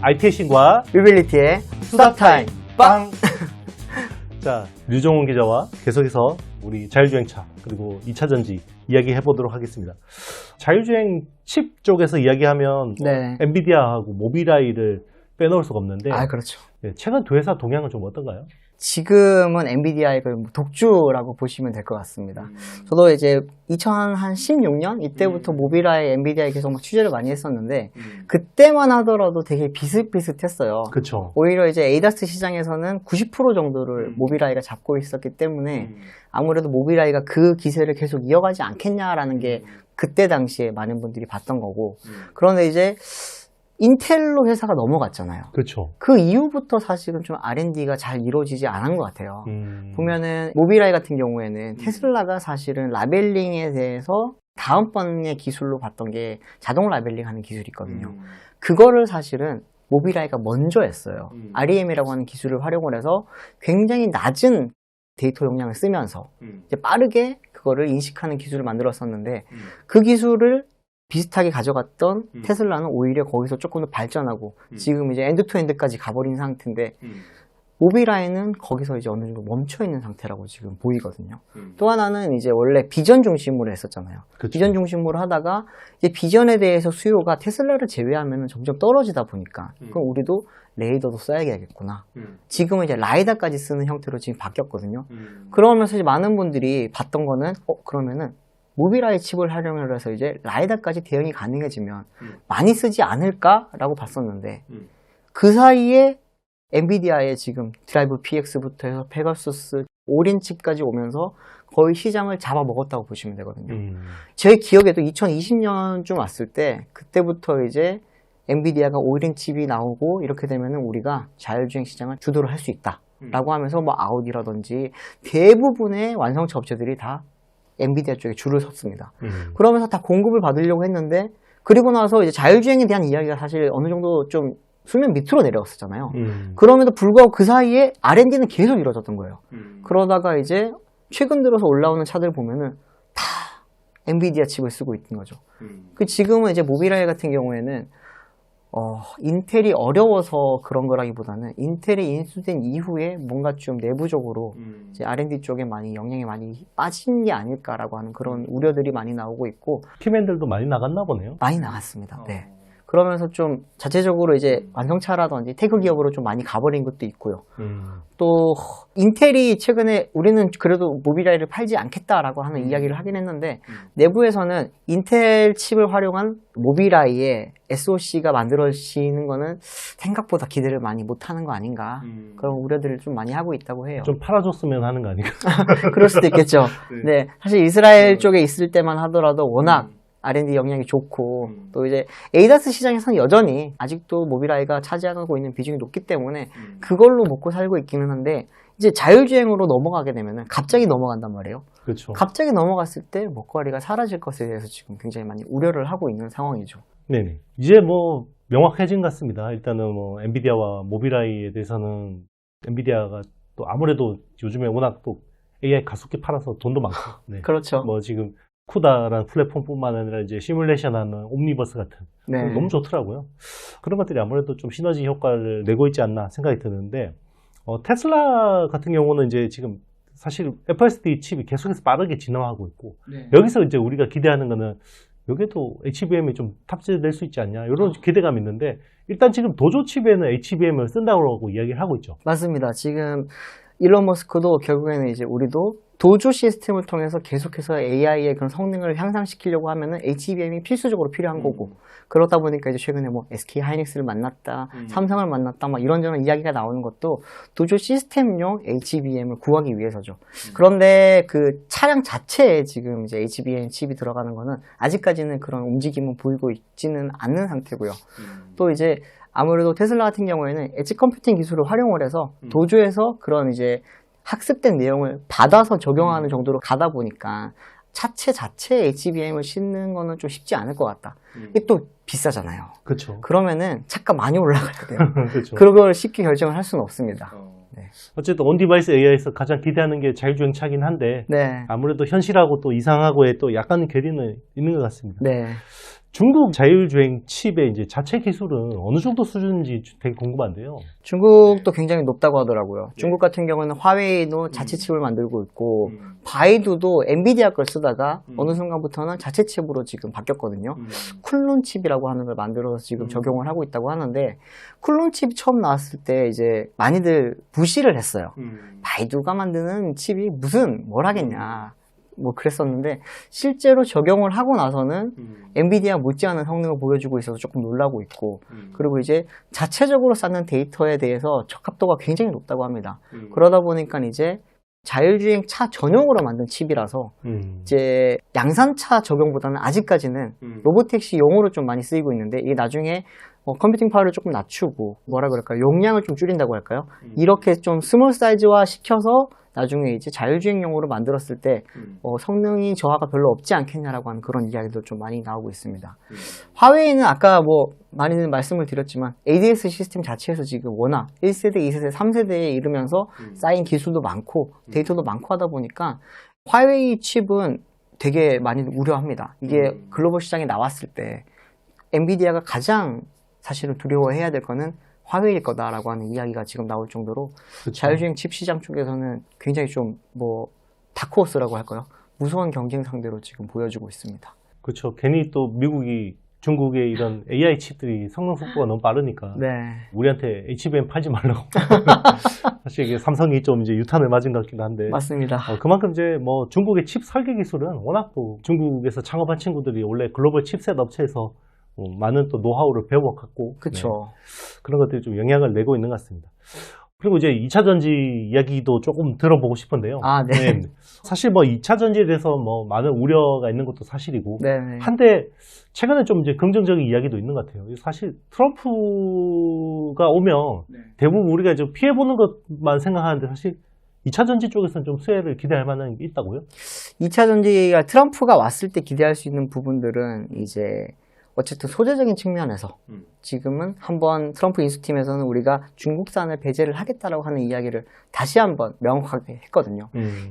IT의 신과 유빌리티의 수다타임 빵! 자, 류종훈 기자와 계속해서 우리 자율주행차 그리고 2차 전지 이야기해보도록 하겠습니다. 자율주행 칩 쪽에서 이야기하면 네. 엔비디아하고 모빌아이를 빼놓을 수가 없는데 그렇죠. 최근 두 회사 동향은 좀 어떤가요? 지금은 엔비디아의 독주라고 보시면 될 것 같습니다. 저도 이제 2016년 이때부터 모빌아이 엔비디아에 계속 취재를 많이 했었는데 그때만 하더라도 되게 비슷비슷했어요. 그렇죠. 오히려 이제 ADAS 시장에서는 90% 정도를 모빌아이가 잡고 있었기 때문에 아무래도 모빌아이가 그 기세를 계속 이어가지 않겠냐라는 게 그때 당시에 많은 분들이 봤던 거고 그런데 이제 인텔로 회사가 넘어갔잖아요. 그렇죠. 그 이후부터 사실은 좀 R&D가 잘 이루어지지 않은 것 같아요. 보면은 모빌아이 같은 경우에는 테슬라가 사실은 라벨링에 대해서 다음번의 기술로 봤던 게 자동 라벨링 하는 기술이 있거든요. 그거를 사실은 모빌아이가 먼저 했어요. REM이라고 하는 기술을 활용을 해서 굉장히 낮은 데이터 용량을 쓰면서 이제 빠르게 그거를 인식하는 기술을 만들었었는데 그 기술을 비슷하게 가져갔던 테슬라는 오히려 거기서 조금 더 발전하고 지금 이제 엔드투엔드까지 가버린 상태인데 모빌아이는 거기서 이제 어느 정도 멈춰 있는 상태라고 지금 보이거든요. 또 하나는 이제 원래 비전 중심으로 했었잖아요. 그쵸. 비전 중심으로 하다가 이제 비전에 대해서 수요가 테슬라를 제외하면 점점 떨어지다 보니까 그럼 우리도 레이더도 써야겠구나. 지금은 이제 라이다까지 쓰는 형태로 지금 바뀌었거든요. 그러면서 이제 많은 분들이 봤던 거는 그러면은 모빌아이 칩을 활용을 해서 이제 라이다까지 대응이 가능해지면 많이 쓰지 않을까라고 봤었는데 그 사이에 엔비디아의 지금 드라이브 PX부터 해서 페가수스, 오린 칩까지 오면서 거의 시장을 잡아먹었다고 보시면 되거든요. 제 기억에도 2020년쯤 왔을 때 그때부터 이제 엔비디아가 오린 칩이 나오고 이렇게 되면은 우리가 자율주행 시장을 주도를 할 수 있다라고 하면서 뭐 아우디라든지 대부분의 완성차 업체들이 다 엔비디아 쪽에 줄을 섰습니다. 그러면서 다 공급을 받으려고 했는데 그리고 나서 이제 자율주행에 대한 이야기가 사실 어느 정도 좀 수면 밑으로 내려왔었잖아요. 그럼에도 불구하고 그 사이에 R&D는 계속 이루어졌던 거예요. 그러다가 이제 최근 들어서 올라오는 차들 보면은 다 엔비디아 칩을 쓰고 있는 거죠. 그 지금은 이제 모빌아이 같은 경우에는 인텔이 어려워서 그런 거라기보다는 인텔이 인수된 이후에 뭔가 좀 내부적으로 이제 R&D 쪽에 많이 영향이 많이 빠진 게 아닐까라고 하는 그런 우려들이 많이 나오고 있고 키맨들도 많이 나갔나 보네요. 많이 나갔습니다. 네. 그러면서 좀 자체적으로 이제 완성차라든지 테크 기업으로 좀 많이 가버린 것도 있고요. 또 인텔이 최근에 우리는 그래도 모빌아이를 팔지 않겠다라고 하는 이야기를 하긴 했는데 내부에서는 인텔 칩을 활용한 모빌아이의 SoC가 만들어지는 거는 생각보다 기대를 많이 못하는 거 아닌가 그런 우려들을 좀 많이 하고 있다고 해요. 좀 팔아줬으면 하는 거 아닌가? 그럴 수도 있겠죠. 네, 사실 이스라엘 쪽에 있을 때만 하더라도 워낙 R&D 역량이 좋고 또 이제 ADAS 시장에서는 여전히 아직도 모빌아이가 차지하고 있는 비중이 높기 때문에 그걸로 먹고 살고 있기는 한데 이제 자율주행으로 넘어가게 되면은 갑자기 넘어간단 말이에요. 그렇죠. 갑자기 넘어갔을 때 먹거리가 사라질 것에 대해서 지금 굉장히 많이 우려를 하고 있는 상황이죠. 네네. 이제 뭐 명확해진 것 같습니다. 일단은 뭐 엔비디아와 모빌아이에 대해서는 엔비디아가 또 아무래도 요즘에 워낙 또 AI 가속기 팔아서 돈도 많고. 네. 그렇죠. 뭐 지금 쿠다라는 플랫폼뿐만 아니라 이제 시뮬레이션하는 옴니버스 같은 네. 너무 좋더라고요. 그런 것들이 아무래도 좀 시너지 효과를 내고 있지 않나 생각이 드는데 테슬라 같은 경우는 이제 지금 사실 FSD 칩이 계속해서 빠르게 진화하고 있고 여기서 이제 우리가 기대하는 거는 여기에도 HBM이 좀 탑재될 수 있지 않냐 이런 기대감이 있는데 일단 지금 도조 칩에는 HBM을 쓴다고 이야기를 하고 있죠. 맞습니다. 지금 일론 머스크도 결국에는 이제 우리도 도조 시스템을 통해서 계속해서 AI의 그런 성능을 향상시키려고 하면은 HBM이 필수적으로 필요한 거고 그러다 보니까 이제 최근에 뭐 SK 하이닉스를 만났다, 삼성을 만났다, 막 이런저런 이야기가 나오는 것도 도조 시스템용 HBM을 구하기 위해서죠. 그런데 그 차량 자체에 지금 이제 HBM 칩이 들어가는 거는 아직까지는 그런 움직임은 보이고 있지는 않는 상태고요. 또 이제 아무래도 테슬라 같은 경우에는 엣지 컴퓨팅 기술을 활용을 해서 도조에서 그런 이제 학습된 내용을 받아서 적용하는 정도로 가다 보니까 차체 자체에 HBM을 싣는 거는 좀 쉽지 않을 것 같다. 이게 또 비싸잖아요. 그렇죠. 그러면은 차가 많이 올라가야 돼요. 그렇죠. 그걸 쉽게 결정을 할 수는 없습니다. 네. 어쨌든 온디바이스 AI에서 가장 기대하는 게 자율주행차긴 한데 네. 아무래도 현실하고 또 이상하고의 또 약간의 괴리는 있는 것 같습니다. 네. 중국 자율주행 칩의 이제 자체 기술은 어느 정도 수준인지 되게 궁금한데요. 중국도 굉장히 높다고 하더라고요. 중국 같은 경우는 화웨이도 자체 칩을 만들고 있고, 바이두도 엔비디아 걸 쓰다가 어느 순간부터는 자체 칩으로 지금 바뀌었거든요. 쿨론 칩이라고 하는 걸 만들어서 지금 적용을 하고 있다고 하는데, 쿨론 칩 처음 나왔을 때 이제 많이들 무시를 했어요. 바이두가 만드는 칩이 뭘 하겠냐. 뭐 그랬었는데 실제로 적용을 하고 나서는 엔비디아 못지않은 성능을 보여주고 있어서 조금 놀라고 있고, 그리고 이제 자체적으로 쌓는 데이터에 대해서 적합도가 굉장히 높다고 합니다. 그러다 보니까 이제 자율주행 차 전용으로 만든 칩이라서 이제 양산차 적용보다는 아직까지는 로보택시용으로 좀 많이 쓰이고 있는데, 이게 나중에 컴퓨팅 파워를 조금 낮추고 뭐라 그럴까요? 용량을 좀 줄인다고 할까요? 이렇게 좀 스몰 사이즈화 시켜서 나중에 이제 자율주행용으로 만들었을 때 성능이 저하가 별로 없지 않겠냐라고 하는 그런 이야기도 좀 많이 나오고 있습니다. 화웨이는 아까 뭐 많이는 말씀을 드렸지만 ADS 시스템 자체에서 지금 워낙 1세대, 2세대, 3세대에 이르면서 쌓인 기술도 많고 데이터도 많고 하다 보니까 화웨이 칩은 되게 많이 우려합니다. 이게 글로벌 시장에 나왔을 때 엔비디아가 가장 사실은 두려워해야 될 거는 화웨이일 거다라고 하는 이야기가 지금 나올 정도로, 그쵸. 자율주행 칩 시장 쪽에서는 굉장히 좀 다크호스라고 할까요? 무서운 경쟁 상대로 지금 보여주고 있습니다. 그렇죠. 괜히 또 미국이 중국의 이런 AI 칩들이 성능 속도가 너무 빠르니까 네. 우리한테 HBM 팔지 말라고. 사실 이게 삼성이 좀 이제 유탄을 맞은 것 같기도 한데. 맞습니다. 그만큼 이제 뭐 중국의 칩 설계 기술은 워낙 또 중국에서 창업한 친구들이 원래 글로벌 칩셋 업체에서 많은 또 노하우를 배워갖고, 그렇죠. 네. 그런 것들이 좀 영향을 내고 있는 것 같습니다. 그리고 이제 2차 전지 이야기도 조금 들어보고 싶은데요. 네. 네. 사실 뭐 2차 전지에 대해서 뭐 많은 우려가 있는 것도 사실이고, 네네. 한데 최근에 좀 이제 긍정적인 이야기도 있는 것 같아요. 사실 트럼프가 오면 대부분 우리가 좀 피해보는 것만 생각하는데, 사실 2차 전지 쪽에서는 좀 수혜를 기대할 만한 게 있다고요? 2차 전지가 트럼프가 왔을 때 기대할 수 있는 부분들은 이제 어쨌든 소재적인 측면에서 지금은 한번 트럼프 인수팀에서는 우리가 중국산을 배제를 하겠다라고 하는 이야기를 다시 한번 명확하게 했거든요.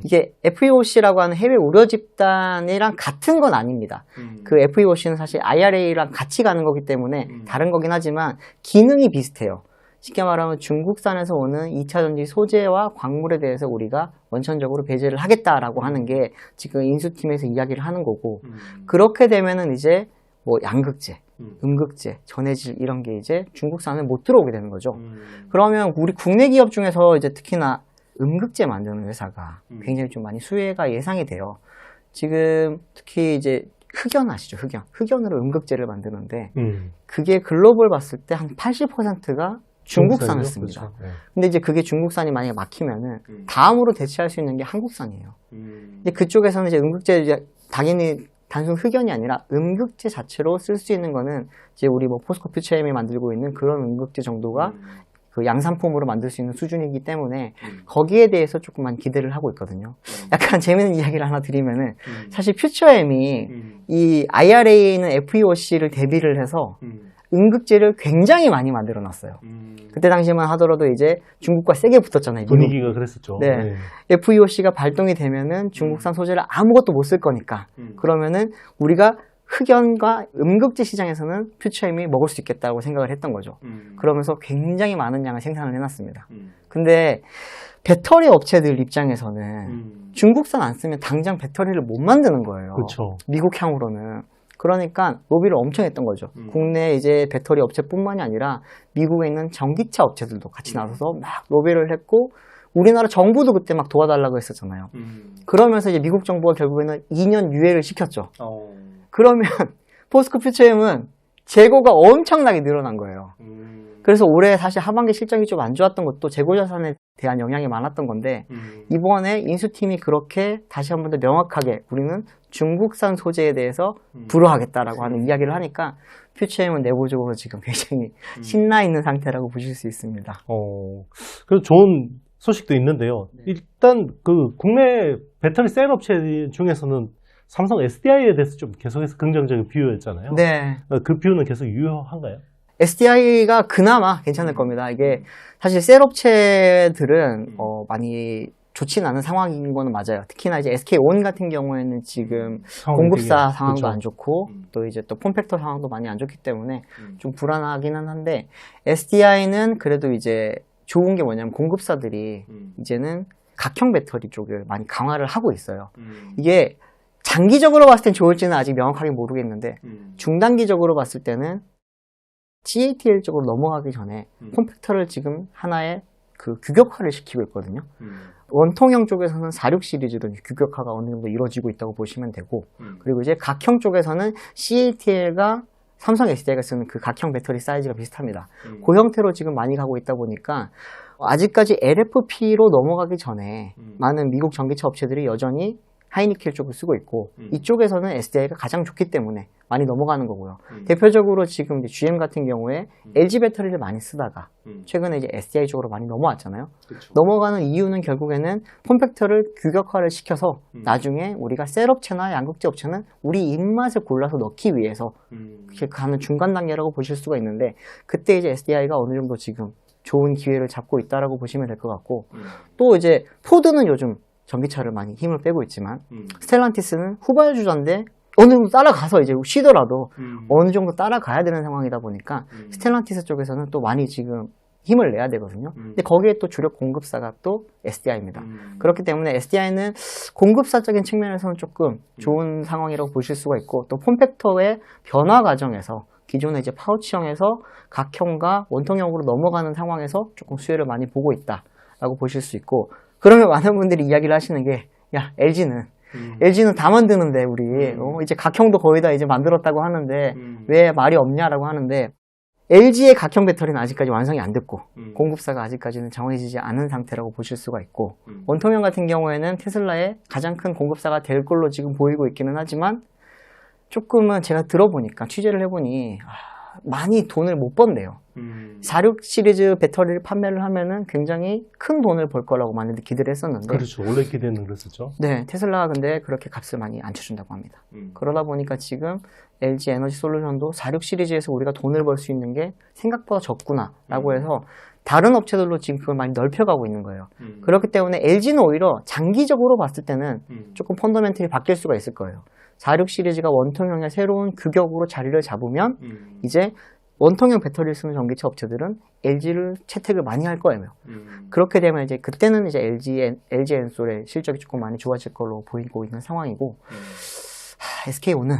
이게 FEOC라고 하는 해외 우려 집단이랑 같은 건 아닙니다. 그 FEOC는 사실 IRA랑 같이 가는 거기 때문에 다른 거긴 하지만 기능이 비슷해요. 쉽게 말하면 중국산에서 오는 2차 전지 소재와 광물에 대해서 우리가 원천적으로 배제를 하겠다라고 하는 게 지금 인수팀에서 이야기를 하는 거고, 그렇게 되면은 이제 뭐 양극재, 음극재, 전해질 이런 게 이제 중국산에 못 들어오게 되는 거죠. 그러면 우리 국내 기업 중에서 이제 특히나 음극재 만드는 회사가 굉장히 좀 많이 수혜가 예상이 돼요. 지금 특히 이제 흑연 아시죠? 흑연으로 음극재를 만드는데 그게 글로벌 봤을 때 한 80%가 중국산을 씁니다. 그렇죠. 네. 근데 이제 그게 중국산이 만약에 막히면은 다음으로 대체할 수 있는 게 한국산이에요. 근데 그쪽에서는 이제 음극재 이제 당연히 단순 흑연이 아니라 음극재 자체로 쓸 수 있는 거는 이제 우리 뭐 포스코 퓨처엠이 만들고 있는 그런 음극재 정도가 그 양산폼으로 만들 수 있는 수준이기 때문에 거기에 대해서 조금만 기대를 하고 있거든요. 약간 재밌는 이야기를 하나 드리면은 사실 퓨처엠이 이 IRA는 FEOC를 대비를 해서 음극재를 굉장히 많이 만들어 놨어요. 그때 당시만 하더라도 이제 중국과 세게 붙었잖아요. 분위기가 그랬었죠. 네. 네. FEOC가 발동이 되면은 중국산 소재를 아무것도 못 쓸 거니까 그러면은 우리가 흑연과 음극재 시장에서는 퓨처엠이 먹을 수 있겠다고 생각을 했던 거죠. 그러면서 굉장히 많은 양을 생산을 해놨습니다. 근데 배터리 업체들 입장에서는 중국산 안 쓰면 당장 배터리를 못 만드는 거예요. 그렇죠. 미국향으로는. 그러니까 로비를 엄청 했던 거죠. 국내 이제 배터리 업체뿐만이 아니라 미국에 있는 전기차 업체들도 같이 나서서 막 로비를 했고, 우리나라 정부도 그때 막 도와달라고 했었잖아요. 그러면서 이제 미국 정부가 결국에는 2년 유예를 시켰죠. 그러면 포스코 퓨처엠은 재고가 엄청나게 늘어난 거예요. 그래서 올해 사실 하반기 실적이 좀 안 좋았던 것도 재고 자산에 대한 영향이 많았던 건데, 이번에 인수팀이 그렇게 다시 한 번 더 명확하게 우리는 중국산 소재에 대해서 불허하겠다라고 하는 이야기를 하니까 퓨처엠은 내부적으로 지금 굉장히 신나 있는 상태라고 보실 수 있습니다. 그래서 좋은 소식도 있는데요. 일단 그 국내 배터리 셀 업체 중에서는 삼성 SDI에 대해서 좀 계속해서 긍정적인 비유였잖아요. 네. 그 비유는 계속 유효한가요? SDI가 그나마 괜찮을 겁니다. 이게 사실 셀 업체들은 많이 좋진 않은 상황인 거는 맞아요. 특히나 이제 SK온 같은 경우에는 지금 상황이 공급사 되게, 상황도 그쵸. 안 좋고 또 이제 또 폼팩터 상황도 많이 안 좋기 때문에 좀 불안하기는 한데 SDI는 그래도 이제 좋은 게 뭐냐면 공급사들이 이제는 각형 배터리 쪽을 많이 강화를 하고 있어요. 이게 장기적으로 봤을 땐 좋을지는 아직 명확하게 모르겠는데 중단기적으로 봤을 때는 CATL 쪽으로 넘어가기 전에 폼팩터를 지금 하나의 그 규격화를 시키고 있거든요. 원통형 쪽에서는 46 시리즈도 규격화가 어느 정도 이루어지고 있다고 보시면 되고, 그리고 이제 각형 쪽에서는 CATL과 삼성 SDI가 쓰는 그 각형 배터리 사이즈가 비슷합니다. 그 형태로 지금 많이 가고 있다 보니까 아직까지 LFP로 넘어가기 전에 많은 미국 전기차 업체들이 여전히 하이니켈 쪽을 쓰고 있고 이쪽에서는 SDI가 가장 좋기 때문에 많이 넘어가는 거고요. 대표적으로 지금 이제 GM 같은 경우에 LG 배터리를 많이 쓰다가 최근에 이제 SDI 쪽으로 많이 넘어왔잖아요. 그쵸. 넘어가는 이유는 결국에는 폼팩터를 규격화를 시켜서 나중에 우리가 셀 업체나 양극재 업체는 우리 입맛을 골라서 넣기 위해서 이렇게 가는 중간 단계라고 보실 수가 있는데 그때 이제 SDI가 어느 정도 지금 좋은 기회를 잡고 있다라고 보시면 될 것 같고 또 이제 포드는 요즘 전기차를 많이 힘을 빼고 있지만 스텔란티스는 후발주자인데 어느 정도 따라가서 이제 쉬더라도 어느 정도 따라가야 되는 상황이다 보니까 스텔란티스 쪽에서는 또 많이 지금 힘을 내야 되거든요. 근데 거기에 또 주력 공급사가 또 SDI입니다. 그렇기 때문에 SDI는 공급사적인 측면에서는 조금 좋은 상황이라고 보실 수가 있고 또 폼팩터의 변화 과정에서 기존의 이제 파우치형에서 각형과 원통형으로 넘어가는 상황에서 조금 수혜를 많이 보고 있다라고 보실 수 있고 그러면 많은 분들이 이야기를 하시는 게 야 LG는 다 만드는데 우리 이제 각형도 거의 다 이제 만들었다고 하는데 왜 말이 없냐라고 하는데 LG의 각형 배터리는 아직까지 완성이 안 됐고 공급사가 아직까지는 정해지지 않은 상태라고 보실 수가 있고 원통형 같은 경우에는 테슬라의 가장 큰 공급사가 될 걸로 지금 보이고 있기는 하지만 조금은 제가 들어보니까 취재를 해보니 많이 돈을 못 번대요. 46 시리즈 배터리를 판매를 하면은 굉장히 큰 돈을 벌 거라고 많이들 기대를 했었는데 그렇죠. 원래 기대는 그랬었죠. 네, 테슬라가 근데 그렇게 값을 많이 안 쳐준다고 합니다. 그러다 보니까 지금 LG 에너지 솔루션도 46 시리즈에서 우리가 돈을 벌 수 있는 게 생각보다 적구나라고 해서 다른 업체들로 지금 그걸 많이 넓혀가고 있는 거예요. 그렇기 때문에 LG는 오히려 장기적으로 봤을 때는 조금 펀더멘털이 바뀔 수가 있을 거예요. 46 시리즈가 원통형의 새로운 규격으로 자리를 잡으면 이제 원통형 배터리를 쓰는 전기차 업체들은 LG를 채택을 많이 할 거예요. 그렇게 되면 이제 그때는 이제 LG 엔솔의 실적이 조금 많이 좋아질 걸로 보이고 있는 상황이고 SK온은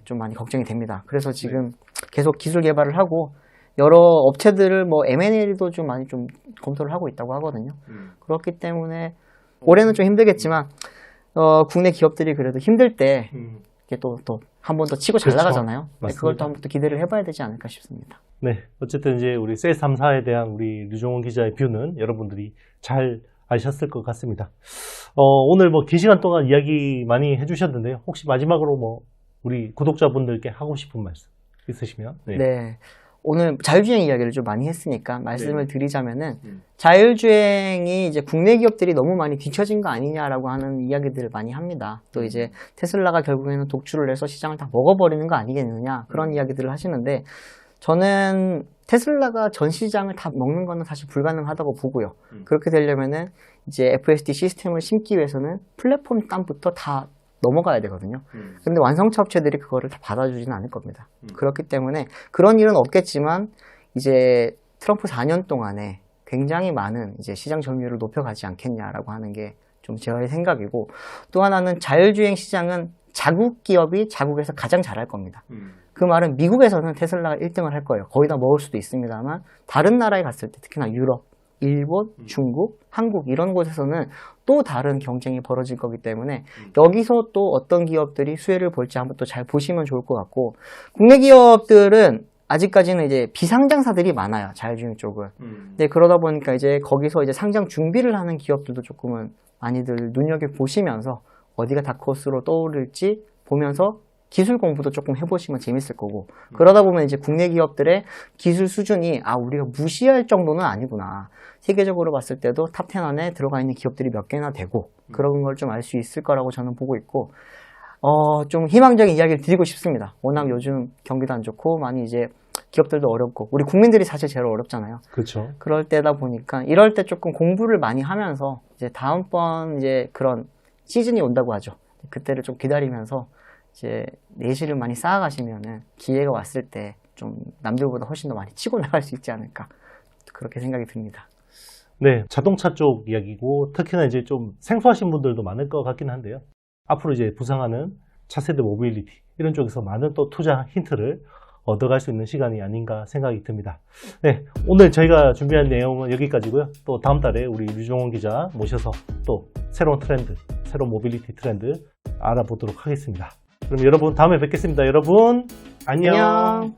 좀 많이 걱정이 됩니다. 그래서 지금 계속 기술 개발을 하고 여러 업체들을 뭐 M&A도 좀 많이 좀 검토를 하고 있다고 하거든요. 그렇기 때문에 올해는 좀 힘들겠지만 국내 기업들이 그래도 힘들 때 이게 또 한 번 더 치고 잘 그렇죠. 나가잖아요. 그걸 또 한 번 또 기대를 해봐야 되지 않을까 싶습니다. 네, 어쨌든 이제 우리 세스 3사에 대한 우리 류종원 기자의 뷰는 여러분들이 잘 아셨을 것 같습니다. 오늘 뭐 긴 시간 동안 이야기 많이 해주셨는데요. 혹시 마지막으로 뭐 우리 구독자분들께 하고 싶은 말씀 있으시면? 네. 오늘 자율주행 이야기를 좀 많이 했으니까 말씀을 드리자면은 자율주행이 이제 국내 기업들이 너무 많이 뒤처진 거 아니냐라고 하는 이야기들을 많이 합니다. 또 이제 테슬라가 결국에는 독주를 해서 시장을 다 먹어버리는 거 아니겠느냐 그런 이야기들을 하시는데 저는 테슬라가 전 시장을 다 먹는 거는 사실 불가능하다고 보고요. 그렇게 되려면은 이제 FSD 시스템을 심기 위해서는 플랫폼 값부터 다 넘어가야 되거든요. 근데 완성차 업체들이 그거를 다 받아주지는 않을 겁니다. 그렇기 때문에 그런 일은 없겠지만 이제 트럼프 4년 동안에 굉장히 많은 이제 시장 점유율을 높여가지 않겠냐라고 하는 게 좀 제 생각이고 또 하나는 자율주행 시장은 자국 기업이 자국에서 가장 잘할 겁니다. 그 말은 미국에서는 테슬라가 1등을 할 거예요. 거의 다 먹을 수도 있습니다만 다른 나라에 갔을 때 특히나 유럽, 일본, 중국, 한국 이런 곳에서는 또 다른 경쟁이 벌어질 거기 때문에 여기서 또 어떤 기업들이 수혜를 볼지 한번 또 잘 보시면 좋을 것 같고 국내 기업들은 아직까지는 이제 비상장사들이 많아요. 자율주행 쪽은. 네, 그러다 보니까 이제 거기서 이제 상장 준비를 하는 기업들도 조금은 많이들 눈여겨보시면서 어디가 다크호스로 떠오를지 보면서 기술 공부도 조금 해보시면 재밌을 거고 그러다 보면 이제 국내 기업들의 기술 수준이 우리가 무시할 정도는 아니구나. 세계적으로 봤을 때도 탑 10 안에 들어가 있는 기업들이 몇 개나 되고 그런 걸 좀 알 수 있을 거라고 저는 보고 있고 좀 희망적인 이야기를 드리고 싶습니다. 워낙 요즘 경기도 안 좋고 많이 이제 기업들도 어렵고 우리 국민들이 사실 제일 어렵잖아요. 그렇죠. 그럴 때다 보니까 이럴 때 조금 공부를 많이 하면서 이제 다음번 이제 그런 시즌이 온다고 하죠. 그때를 좀 기다리면서 이제 내실을 많이 쌓아가시면은 기회가 왔을 때 좀 남들보다 훨씬 더 많이 치고 나갈 수 있지 않을까 그렇게 생각이 듭니다. 네, 자동차 쪽 이야기고 특히나 이제 좀 생소하신 분들도 많을 것 같긴 한데요. 앞으로 이제 부상하는 차세대 모빌리티 이런 쪽에서 많은 또 투자 힌트를 얻어갈 수 있는 시간이 아닌가 생각이 듭니다. 네, 오늘 저희가 준비한 내용은 여기까지고요. 또 다음 달에 우리 류종원 기자 모셔서 또 새로운 트렌드, 새로운 모빌리티 트렌드 알아보도록 하겠습니다. 그럼 여러분 다음에 뵙겠습니다. 여러분 안녕. 안녕.